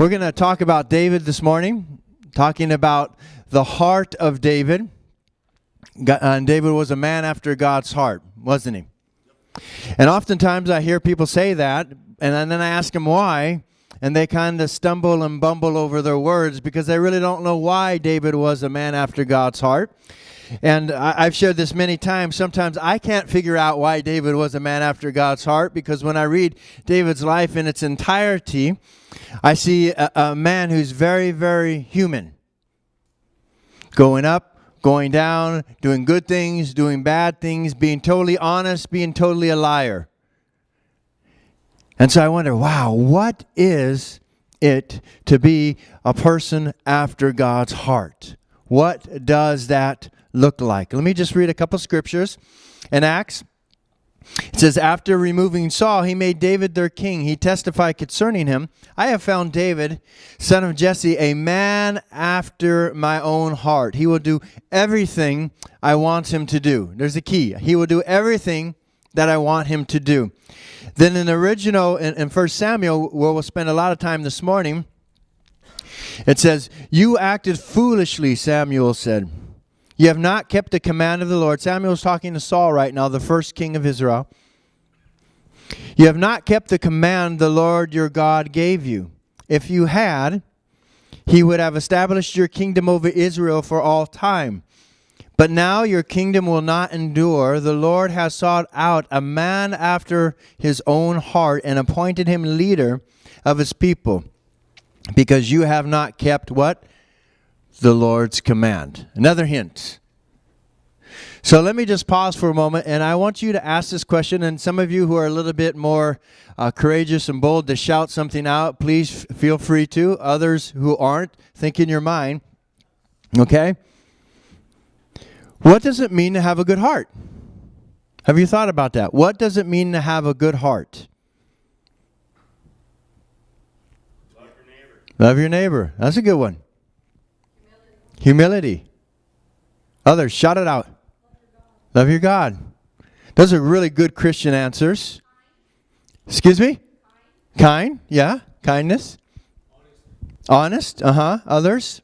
We're going to talk about David this morning, talking about the heart of David. And David was a man after God's heart, wasn't he? And oftentimes I hear people say that, and then I ask them why, and they kind of stumble and bumble over their words because they really don't know why David was a man after God's heart. And I've shared this many times. Sometimes I can't figure out why David was a man after God's heart, because when I read David's life in its entirety, I see a man who's very, very human. Going up, going down, doing good things, doing bad things, being totally honest, being totally a liar. And so I wonder, wow, what is it to be a person after God's heart? What does that look like? Let me just read a couple scriptures. In Acts, it says, after removing Saul, he made David their king. He testified concerning him, I have found David, son of Jesse, a man after my own heart. He will do everything I want him to do. There's a key. He will do everything that I want him to do. Then in the original, in 1 Samuel, where we'll spend a lot of time this morning, it says, you acted foolishly, Samuel said. You have not kept the command of the Lord. Samuel's talking to Saul right now, the first king of Israel. You have not kept the command the Lord your God gave you. If you had, he would have established your kingdom over Israel for all time. But now your kingdom will not endure. The Lord has sought out a man after his own heart and appointed him leader of his people, because you have not kept what? The Lord's command. Another hint. So let me just pause for a moment, and I want you to ask this question, and some of you who are a little bit more courageous and bold to shout something out, please feel free to. Others who aren't, think in your mind. Okay? What does it mean to have a good heart? Have you thought about that? What does it mean to have a good heart? Love your neighbor. Love your neighbor. That's a good one. Humility. Others, shout it out. Love your God. Those are really good Christian answers. Excuse me? Kind. Yeah. Kindness. Honest. Others?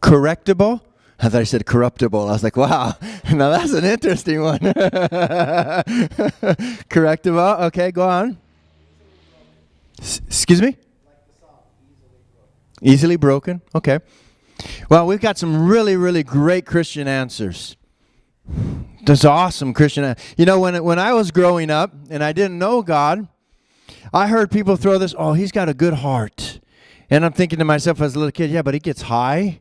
Correctable. I thought I said corruptible. I was like, wow. Now that's an interesting one. Correctable. Okay, go on. Excuse me? Easily broken. Okay. Well, we've got some really, really great Christian answers. That's awesome Christian. You know, when I was growing up and I didn't know God, I heard people throw this, oh, he's got a good heart. And I'm thinking to myself as a little kid, yeah, but he gets high.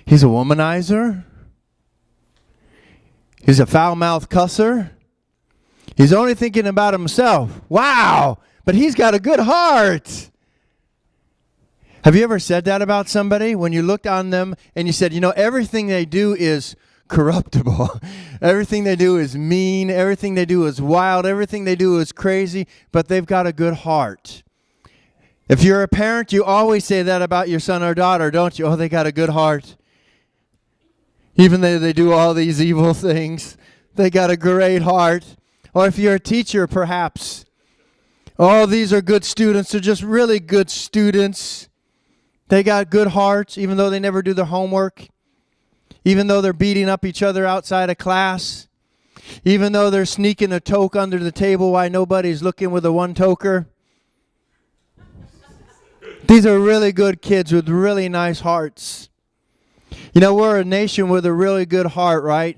He's a womanizer. He's a foul-mouthed cusser. He's only thinking about himself. Wow, but he's got a good heart. Have you ever said that about somebody when you looked on them and you said, you know, everything they do is corruptible. Everything they do is mean. Everything they do is wild. Everything they do is crazy, but they've got a good heart. If you're a parent, you always say that about your son or daughter, don't you? Oh, they got a good heart. Even though they do all these evil things, they got a great heart. Or if you're a teacher, perhaps, oh, these are good students. They're just really good students. They got good hearts, even though they never do their homework. Even though they're beating up each other outside of class. Even though they're sneaking a toke under the table while nobody's looking with a one-toker. These are really good kids with really nice hearts. You know, we're a nation with a really good heart, right?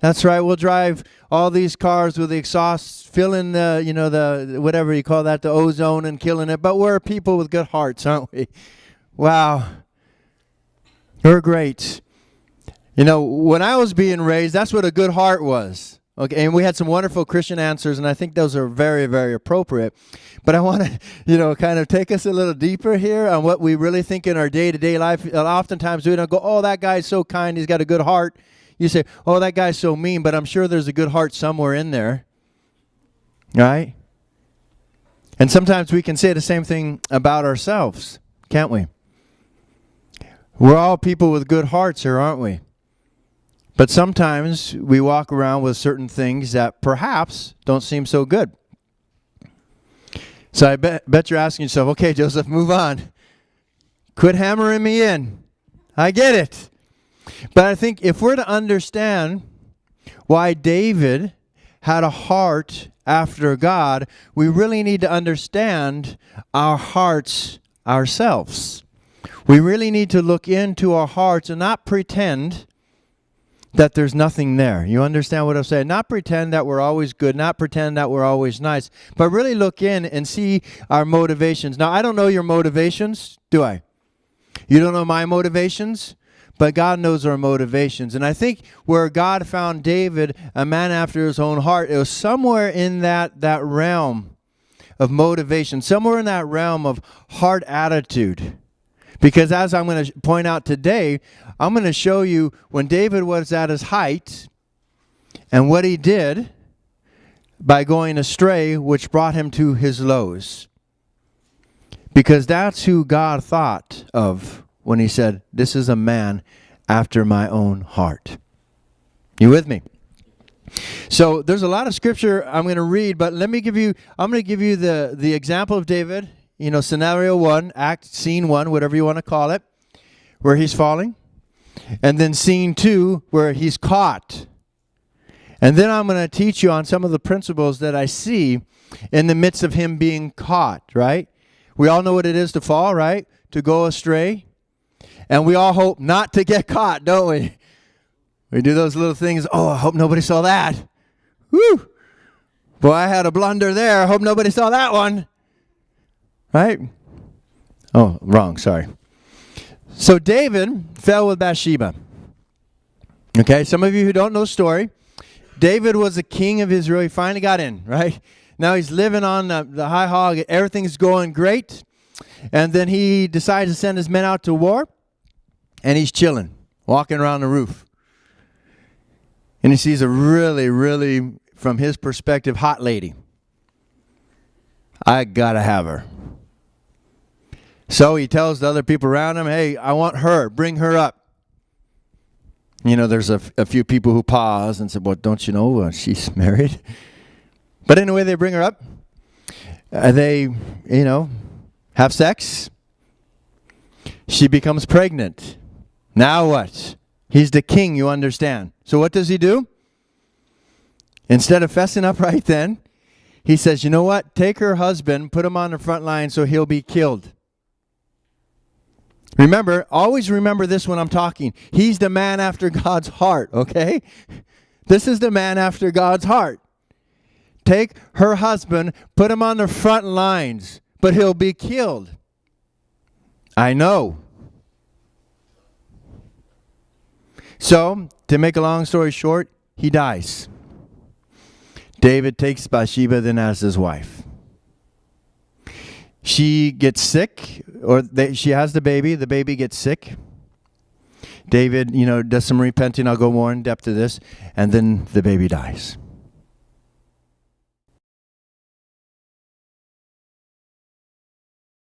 That's right. We'll drive all these cars with the exhaust, filling the, you know, the, whatever you call that, the ozone and killing it. But we're people with good hearts, aren't we? Wow. We're great. You know, when I was being raised, that's what a good heart was. Okay, and we had some wonderful Christian answers, and I think those are very, very appropriate. But I want to, you know, kind of take us a little deeper here on what we really think in our day-to-day life. Oftentimes we don't go, oh, that guy's so kind, he's got a good heart. You say, oh, that guy's so mean, but I'm sure there's a good heart somewhere in there. Right? And sometimes we can say the same thing about ourselves, can't we? We're all people with good hearts here, aren't we? But sometimes we walk around with certain things that perhaps don't seem so good. So I bet you're asking yourself, okay, Joseph, move on. Quit hammering me in. I get it. But I think if we're to understand why David had a heart after God, we really need to understand our hearts ourselves. We really need to look into our hearts and not pretend that there's nothing there. You understand what I'm saying? Not pretend that we're always good, not pretend that we're always nice, but really look in and see our motivations. Now, I don't know your motivations, do I? You don't know my motivations, but God knows our motivations. And I think where God found David, a man after his own heart, it was somewhere in that realm of motivation, somewhere in that realm of heart attitude. Because as I'm going to point out today, I'm going to show you when David was at his height and what he did by going astray, which brought him to his lows. Because that's who God thought of when he said, this is a man after my own heart. You with me? So there's a lot of scripture I'm going to read, but I'm going to give you the example of David. You know, scenario 1, scene 1, whatever you want to call it, where he's falling. And then scene 2, where he's caught. And then I'm going to teach you on some of the principles that I see in the midst of him being caught, right? We all know what it is to fall, right? To go astray. And we all hope not to get caught, don't we? We do those little things. Oh, I hope nobody saw that. Woo! Boy, I had a blunder there. I hope nobody saw that one. Right? Oh, wrong. Sorry. So David fell with Bathsheba. Okay, some of you who don't know the story, David was the king of Israel. He finally got in, right? Now he's living on the high hog. Everything's going great. And then he decides to send his men out to war. And he's chilling, walking around the roof. And he sees a really, really, from his perspective, hot lady. I gotta have her. So he tells the other people around him, hey, I want her. Bring her up. You know, there's a few people who pause and say, well, don't you know she's married? But anyway, they bring her up. They, have sex. She becomes pregnant. Now what? He's the king, you understand. So what does he do? Instead of fessing up right then, he says, you know what? Take her husband, put him on the front line so he'll be killed. Remember, always remember this when I'm talking. He's the man after God's heart, okay? This is the man after God's heart. Take her husband, put him on the front lines, but he'll be killed. I know. So, to make a long story short, he dies. David takes Bathsheba then as his wife. She gets sick, she has the baby gets sick. David, does some repenting, I'll go more in depth to this, and then the baby dies.